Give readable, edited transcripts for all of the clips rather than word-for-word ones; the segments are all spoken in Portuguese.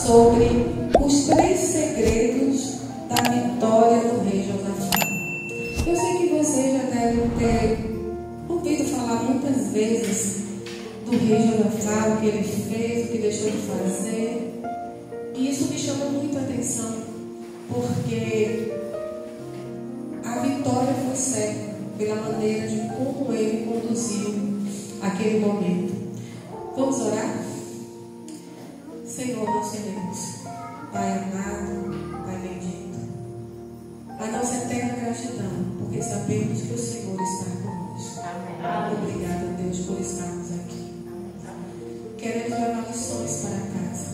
sobre os 3 segredos da vitória do rei Josafá. Eu sei que vocês já devem ter ouvido falar muitas vezes do rei Josafá, o que ele fez, o que deixou de fazer. E isso me chama muito a atenção, porque a vitória foi certa pela maneira de como ele conduziu aquele momento. Vamos orar? Senhor, nosso Deus, Pai amado, Pai bendito, a nossa eterna gratidão, porque sabemos que o Senhor está conosco. Amém. Obrigada, Deus, por estarmos aqui. Queremos levar lições para casa.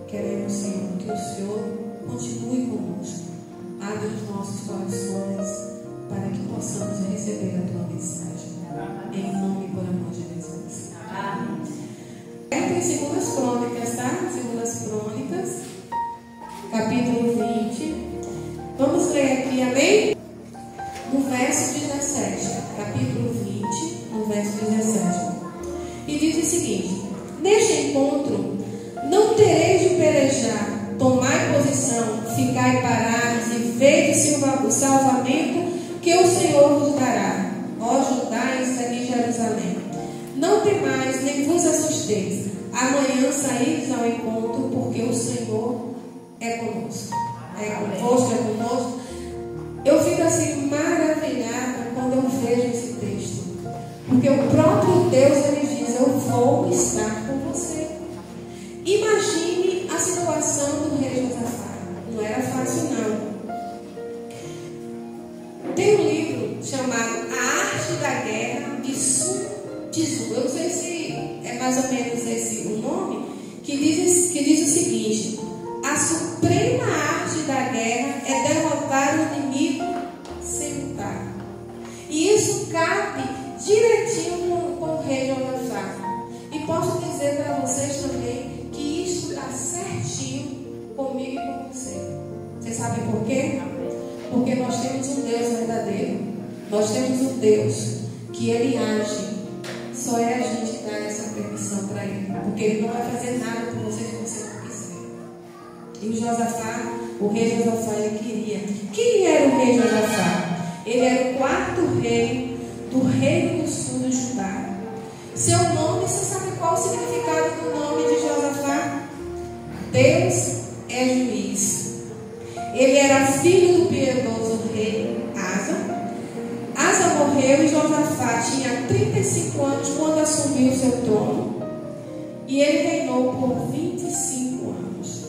Queremos, Senhor, que o Senhor continue conosco. Abre os nossos corações para que possamos receber a Tua mensagem. Em nome e por amor de Jesus. Amém. Em 2 Crônicas, tá? 2 Crônicas, capítulo 20. Vamos ler aqui, amém? No verso 17. Capítulo 20, no verso 17. E diz o seguinte: neste encontro não tereis de pelejar, tomai posição, ficai parados e vede o salvamento que o Senhor vos dará, ó Judá e em Jerusalém. Não temais, nem vos assusteis. Amanhã saídes ao encontro, porque o Senhor é conosco. É convosco, é conosco. Eu fico assim maravilhada quando eu vejo esse texto, porque o próprio Deus, ele diz: eu vou estar com você. Imagine a situação do rei Josafá. Não era fácil, não. Tem um livro chamado A Arte da Guerra, de Sun Tzu. Eu não sei se é mais ou menos esse o nome, que diz o seguinte: a suprema arte da guerra é derrotar o inimigo sem lutar. E isso cabe direitinho com o rei Josafá. E posso dizer para vocês também que isso está certinho comigo e com você. Vocês sabem por quê? Porque nós temos um Deus verdadeiro. Nós temos um Deus que Ele age. Só é a gente dar essa permissão para Ele. Porque Ele não vai fazer nada por você se você não quiser. E o Josafá, o rei Josafá, ele queria. Quem era o rei Josafá? Ele era o 4º rei do reino do sul de Judá. Seu nome, você sabe qual o significado do nome de Josafá? Deus é juiz. Ele era filho do piedoso rei Asa. Asa morreu e Josafá tinha 35 anos quando assumiu o seu trono. E ele reinou por 25 anos.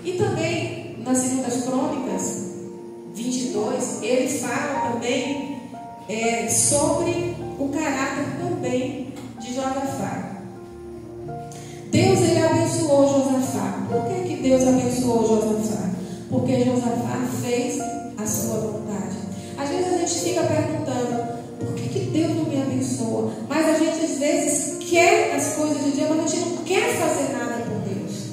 E também, nas 2 Crônicas 22, ele fala também sobre o caráter também de Josafá. Deus, ele abençoou Josafá. Por que Deus abençoou Josafá? Porque Josafá fez a sua vontade. Às vezes a gente fica perguntando: por que Deus não me abençoa? Mas a gente às vezes quer as coisas de Deus, mas a gente não quer fazer nada por Deus.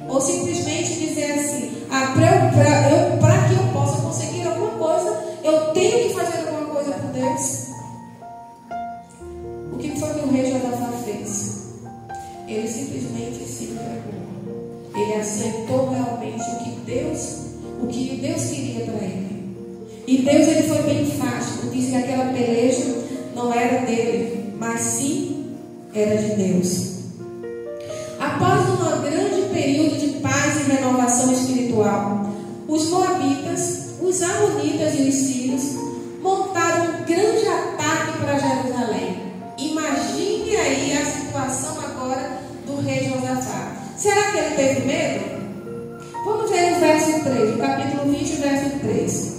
Ou simplesmente dizer assim: para que eu possa conseguir alguma coisa, eu tenho que fazer alguma coisa por Deus. O que foi que o rei Josafá fez? Ele simplesmente se entregou. Ele aceitou realmente o que Deus queria para ele. E Deus, ele foi bem enfático. Disse que aquela peleja não era dele, mas sim era de Deus. Após um grande período de paz e renovação espiritual, os moabitas, os amonitas e os sírios montaram um grande ataque para Jerusalém. Imagine aí a situação agora do rei Josafá. Será que ele teve medo? Vamos ver o verso 3, o capítulo 20, verso 3.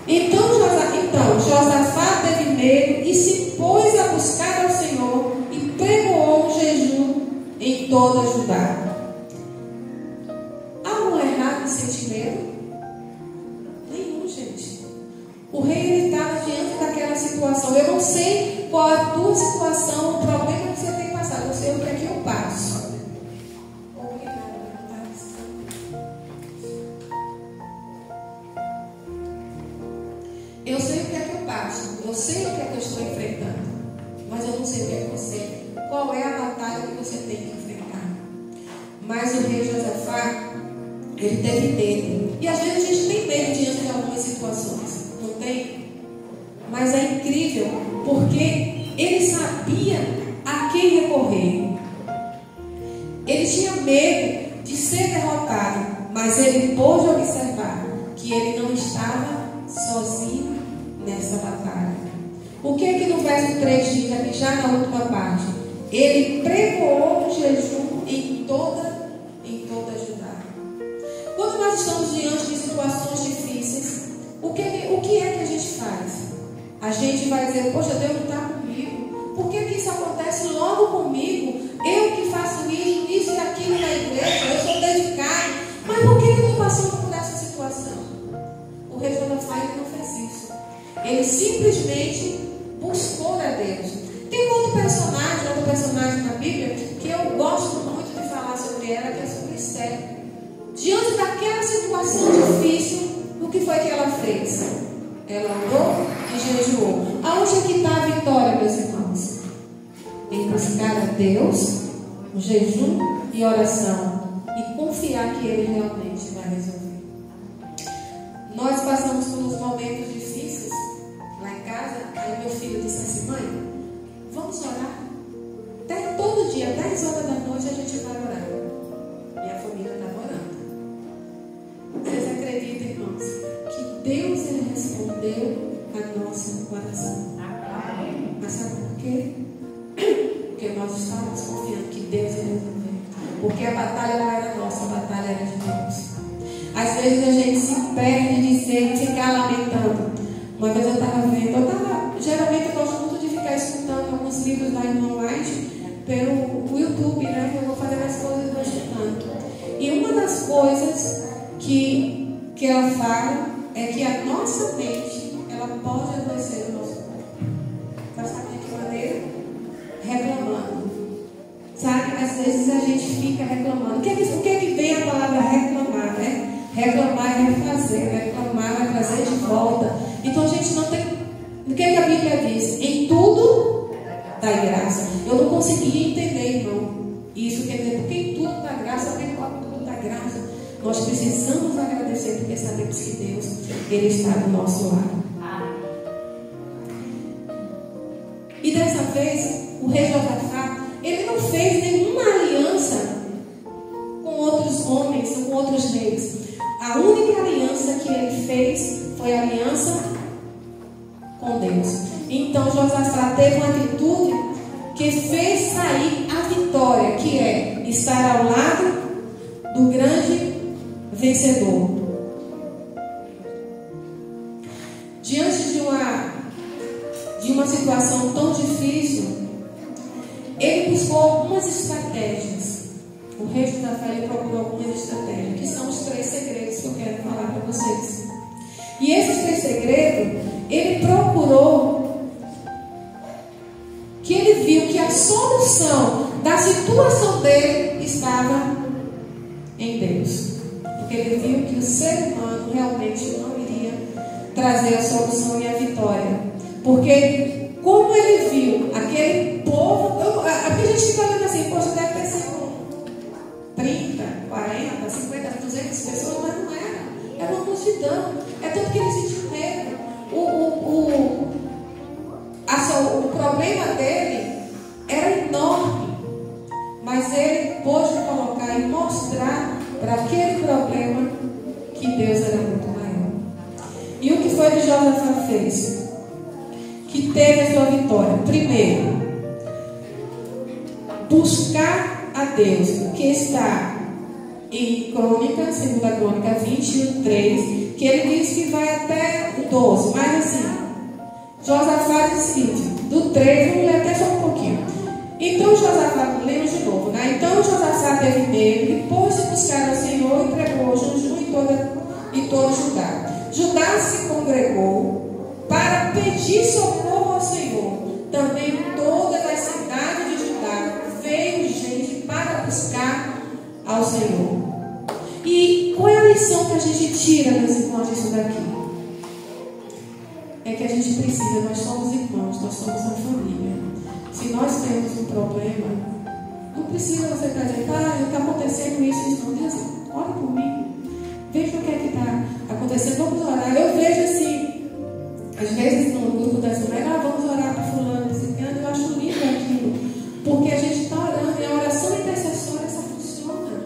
Então Josafá teve medo e se pôs a buscar ao Senhor e pregoou um jejum em toda Judá. Algo errado em sentir medo? Nenhum, gente. O rei estava diante daquela situação. Eu não sei qual a tua situação, o problema que você tem passado. Eu sei o que é que eu passo. Eu sei o que é que eu passo. Eu sei o que é que eu estou enfrentando. Mas eu não sei o que é você. Qual é a batalha que você tem que enfrentar? Mas o rei Josafá, Ele teve medo. E às vezes a gente tem medo diante de algumas situações, não tem? Mas é incrível, porque ele sabia a quem recorrer. Ele tinha medo de ser derrotado, mas ele pôde observar que ele não estava sozinho nessa batalha. O que é que no verso 3 diz aqui, já na última parte? Ele pregoou o jejum em toda Judá. Quando nós estamos diante de situações difíceis, o que é que a gente faz? A gente vai dizer, poxa, Deus não está comigo. Por que isso acontece logo comigo? Eu que faço isso e aquilo na igreja, eu sou dedicado. Mas por que eu estou passando por essa situação? O rei Josafá não fez isso. Ele simplesmente buscou a Deus. Tem outro personagem na Bíblia que eu gosto muito de falar sobre ela, que é sobre Esther. Diante daquela situação difícil, o que foi que ela fez? Ela orou e jejuou. Aonde é que está a vitória, meus irmãos? Em buscar a Deus, o jejum e oração, e confiar que Ele realmente vai resolver. Nós passamos por uns momentos difíceis lá em casa. Aí meu filho disse assim, mãe, vamos orar. Até todo dia, 10 horas da noite, a gente vai orar. Minha família estava orando. Vocês acreditam, irmãos, que Deus ele respondeu a nossa oração? Mas sabe por quê? Porque nós estávamos confiando que Deus ia resolver. Porque a batalha não era nossa, a batalha era de Deus. Às vezes a gente se perde de dizer, de ficar lamentando. Uma vez eu estava vendo, geralmente eu gosto muito de ficar escutando alguns livros lá em online, pelo YouTube, né? Eu vou fazendo as coisas e vou escutando. E uma das coisas que ela fala é que a nossa mente, ela pode adoecer o nosso corpo. Mas sabe de que maneira? Reclamando. Sabe? Às vezes a gente fica reclamando. O que é que vem a palavra reclamar, né? Reclamar é refazer, reclamar é trazer de volta. Então a gente não tem. O que a Bíblia diz? Em tudo dai graça. Eu não conseguia entender, irmão. Isso quer dizer, porque em tudo dá graça, porque em tudo dá graça. Nós precisamos agradecer, porque sabemos que Deus, Ele está do nosso lado. E dessa vez, o rei Josafá, ele não fez nenhuma aliança com outros homens, com outros reis. A única aliança que ele fez foi a aliança com Deus. Então Josafá teve uma atitude que fez sair a vitória, que é estar ao lado do grande vencedor. Diante de uma situação tão difícil, ele buscou algumas estratégias. O rei Josafá procurou algumas estratégias, que são os 3 segredos que eu quero falar para vocês. E esses 3 segredos, ele procurou, que ele viu que a solução da situação dele estava em Deus. Porque ele viu que o ser humano realmente não iria trazer a solução e a vitória. Porque como ele viu aquele povo, aqui a gente fica olhando assim, poxa, deve ter sido 30, 40, 50, 200 pessoas, mas não era. Era uma multidão. É tanto que ele sentiu medo. O problema dele era enorme, mas ele pôde colocar e mostrar para aquele problema que Deus era muito maior. E o que foi que Josafá fez? Que teve a sua vitória. Primeiro, buscar a Deus, que está em Crônica, 2 Crônica 21:3, que ele diz que vai até o 12, mas assim, Josafá diz o seguinte, do 3, vamos ler até só um pouquinho. Então Josafá, lemos de novo, né? Então Josafá teve medo e pôs-se buscar ao Senhor e pregou jejum em todo Judá. Judá se congregou para pedir socorro ao Senhor. Também todas as cidades de Judá veio gente para buscar ao Senhor. E qual é a lição que a gente tira, meus irmãos, disso daqui? É que a gente precisa, nós somos irmãos, nós somos uma família. Se nós temos um problema, não precisa você estar dizendo, está acontecendo isso, não. Diz assim, ora por mim. acontecendo, vamos orar. Eu vejo assim, às vezes no grupo das mulheres, vamos orar para fulano, eu acho lindo aquilo, porque a gente está orando, e a oração intercessória, essa funciona.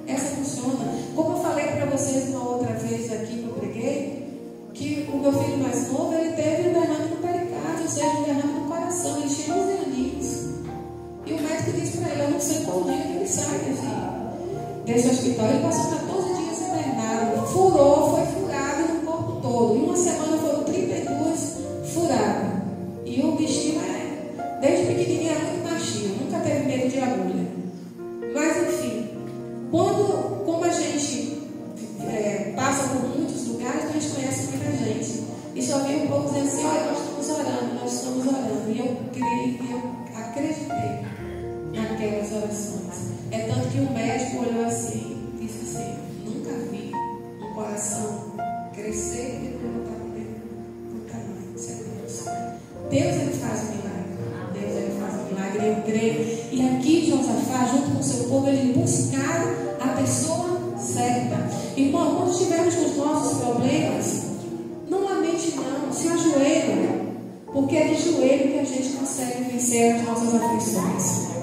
Essa funciona. Como eu falei para vocês uma outra vez aqui que eu preguei, que o meu filho mais novo, ele teve um derrame no pericárdio, ou seja, um derrame no coração, ele tinha 11 aninhos. E o médico disse para ele, eu não sei qual dia que ele sai desse hospital. Ele passou 14 dias internado, foi furado no corpo todo. Em uma semana foram 32 furadas. E o bichinho desde pequenininho é muito machinho, nunca teve medo de agulha. Mas enfim, como a gente passa por muitos lugares, a gente conhece muita gente. E só veio um pouco dizendo assim, olha, nós estamos orando. E eu creio, e eu acreditei naquelas orações. É tanto que o médico olhou assim e disse assim, nunca vi um coração crescer e depois voltar para o tamanho. Isso é Deus. Deus, ele faz um milagre. Deus, ele faz um milagre. Eu creio. E aqui Josafá, junto com o seu povo, eles buscaram a pessoa certa. Irmão, quando estivermos com os nossos problemas, não lamente não, se ajoelha. Porque é de joelho que a gente consegue vencer as nossas aflições.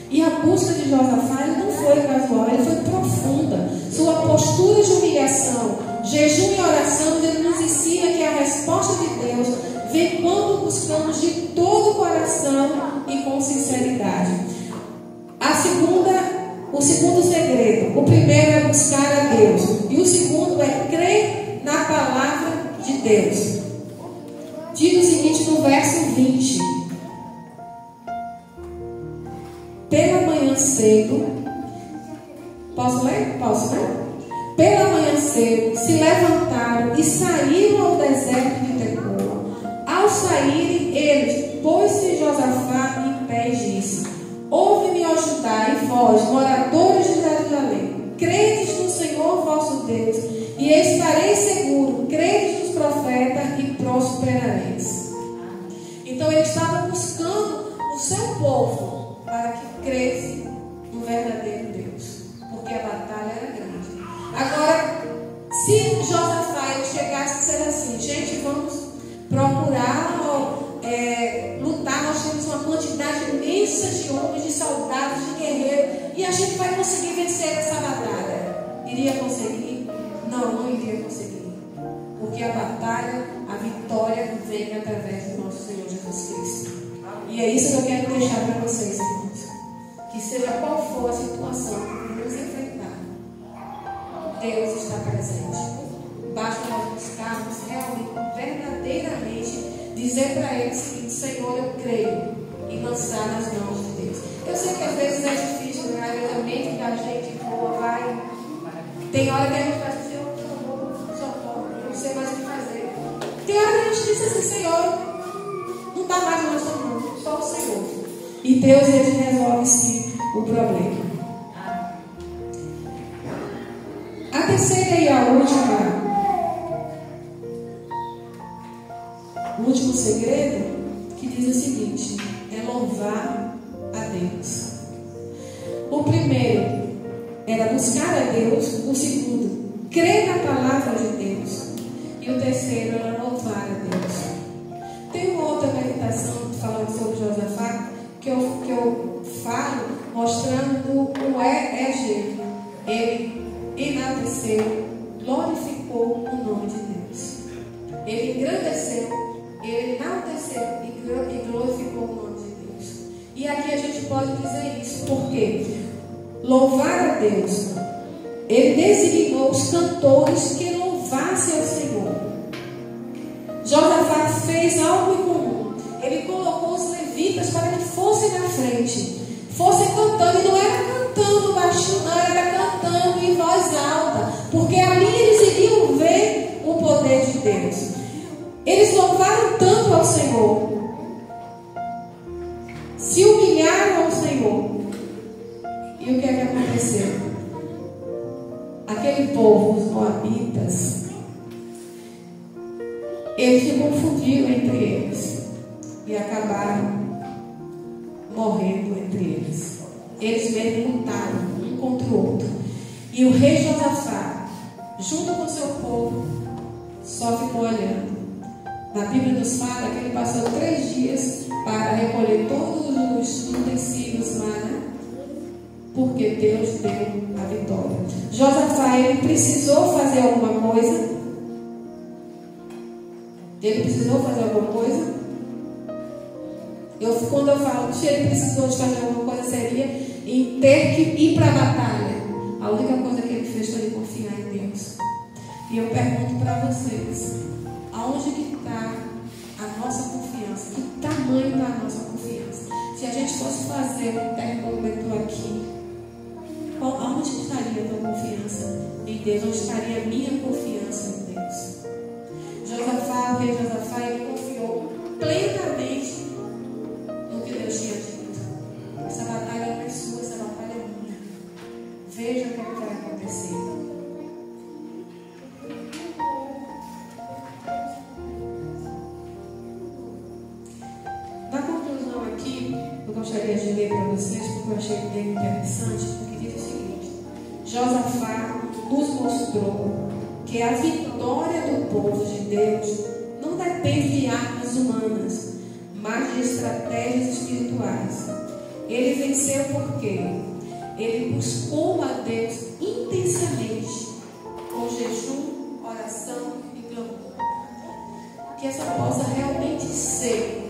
E a busca de Josafá não foi casual, ele foi profunda. Sua postura de humilhação, jejum e oração, ele nos ensina que a resposta de Deus vem quando buscamos de todo o coração e com sinceridade. O segundo segredo, o primeiro é buscar a Deus, e o segundo é crer na palavra de Deus. Diz o seguinte no verso 20: pela manhã cedo, posso ler? Posso, né? Pela manhã cedo se levantaram e saíram ao deserto de Tecoa. Ao saírem eles, pôs-se Josafá em pé e disse: ouve-me, ó Judá, e vós, moradores de Jerusalém, credes no Senhor vosso Deus, e estareis seguros, credes nos profetas e prosperareis. Então ele estava buscando o seu povo para que cresce no verdadeiro Deus, porque a batalha era grande. Agora, se Josafá chegasse e dissesse assim, gente, vamos procurar lutar, nós temos uma quantidade imensa de homens, de soldados, de guerreiros, e a gente vai conseguir vencer essa batalha. Iria conseguir? Não iria conseguir. Porque a batalha, a vitória vem através do nosso Senhor Jesus Cristo. E é isso que eu quero deixar para vocês, irmãos. Que seja qual for a situação que nos enfrentar, Deus está presente. Basta nós buscarmos realmente, verdadeiramente, dizer para Ele o seguinte: Senhor, eu creio, e lançar nas mãos de Deus. Eu sei que às vezes é difícil, né? Às vezes a mente da gente boa vai. Tem hora que a gente vai dizer, oh, por favor, socorro, eu não sei mais o que fazer. Tem hora que a gente diz assim, Senhor, não dá mais na nossa mão, só o Senhor. E Deus, ele resolve sim o problema. A terceira e a última. O último segredo que diz o seguinte: é louvar a Deus. O primeiro era buscar a Deus. O segundo, crer na palavra de Deus. E o terceiro era louvar a Deus. Tem uma outra meditação falando sobre Josafá que eu falo mostrando o EG. Ele enalteceu, glorificou o nome de Deus. Ele engrandeceu, ele enalteceu e glorificou o nome de Deus. E aqui a gente pode dizer isso, porque louvar a Deus, ele designou os cantores que louvassem ao Senhor. Josafá fez algo incomum. Ele colocou os levitas para que fossem na frente, fossem cantando, e não era cantando baixinho, não, era cantando em voz alta, porque ali eles iriam ver o poder de Deus. Eles louvaram tanto ao Senhor, se humilharam ao Senhor. E o que é que aconteceu? Aquele povo, os moabitas, eles se confundiram entre eles e acabaram morrendo entre eles. Eles mesmos lutaram um contra o outro. E o rei Josafá junto com o seu povo, só ficou olhando. Na Bíblia nos fala que ele passou 3 dias para recolher todos os utensílios lá, né? Porque Deus deu a vitória. Josafá, ele precisou fazer alguma coisa? Ele precisou fazer alguma coisa? Quando eu falo que ele precisou de fazer alguma coisa, seria em ter que ir para a batalha. A única coisa que ele fez foi confiar em Deus. E eu pergunto para vocês, aonde que está a nossa confiança? Que tamanho está a nossa confiança? Se a gente fosse fazer um termômetro aqui, aonde estaria a tua confiança em Deus? Onde estaria a minha confiança em Deus? Josafá, o rei Josafá, ele confiou plenamente no que Deus tinha dito. Essa batalha não é sua, essa batalha é minha. Veja o que vai acontecer. Na conclusão aqui, eu gostaria de ler para vocês, porque eu achei bem interessante, porque diz o seguinte: Josafá nos mostrou que a vitória do povo de Deus não depende de armas humanas, mas de estratégias espirituais. Ele venceu porque ele buscou a Deus intensamente, com jejum, oração e clamor. Que essa possa realmente ser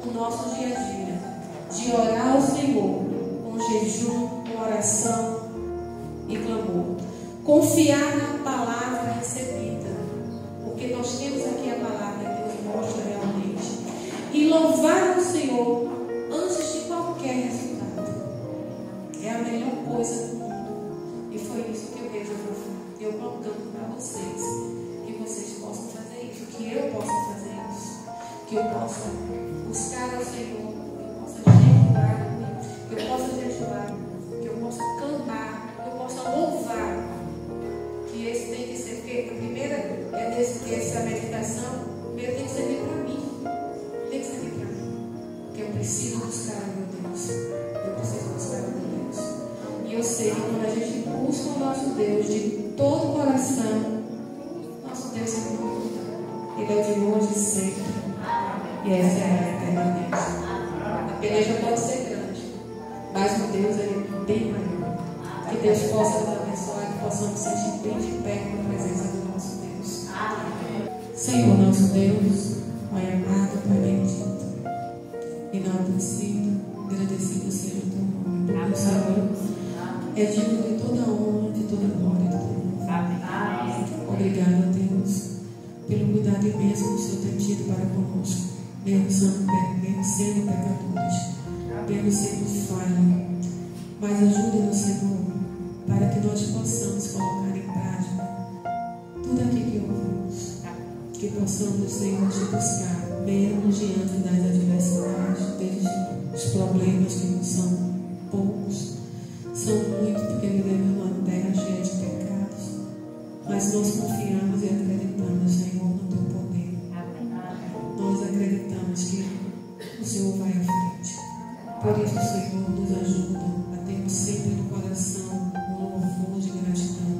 o nosso dia a dia, de orar ao Senhor com jejum, com oração e clamor. Confiar na palavra recebida, porque nós temos aqui a palavra que nos mostra realmente. E louvar o Senhor antes de qualquer resultado. É a melhor coisa do mundo. E foi isso que eu vejo eu colocando para vocês. Que vocês possam fazer isso, que eu possa fazer isso, que eu possa buscar ao Senhor, que eu possa jejuar, que eu possa jejuar, que eu possa clamar, que eu possa louvar. Que esse tem que ser feito. Primeiro, essa meditação, primeiro tem que servir para mim. Tem que servir para mim. Porque eu preciso buscar o meu Deus. Eu preciso buscar o meu Deus. E eu sei que quando a gente busca o nosso Deus de todo o coração, nosso Deus é muito. Ele é de hoje e sempre. E essa é a eternamente. A peleja pode ser grande, mas o Deus é bem maior. Que Deus possa nos abençoar, que possamos sentir bem de perto a presença do nosso Deus. Senhor, nosso Deus, Pai amado, Pai bendito, enaltecido, agradecido seja o teu nome, porque o Senhor é digno de toda honra, de toda glória, de todo louvor. Obrigado, Deus, pelo cuidado imenso que o Senhor tem tido para conosco, mesmo sendo pecadores, mesmo sendo falha. Mas ajuda-nos, Senhor, para que nós possamos colocar em prática tudo aquilo que ouvimos. Que possamos, Senhor, te buscar, mesmo diante das adversidades, dos problemas que não são poucos, são muitos, porque vivemos numa terra cheia de pecados. Mas nós confiamos e acreditamos, Senhor, no teu poder. Nós acreditamos que o Senhor vai à frente. Por isso, Senhor, nos ajuda a termos sempre no coração um louvor de gratidão.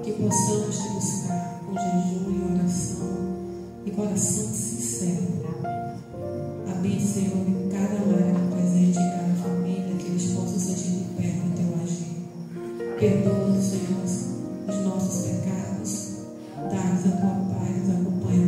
Que possamos te buscar com jejum e oração e coração sincero. Habite, Senhor, em cada lar presente, em cada família, que eles possam sentir de perto o teu agir. Perdoa, Senhor, os nossos pecados. Dá-nos a tua paz, nos acompanha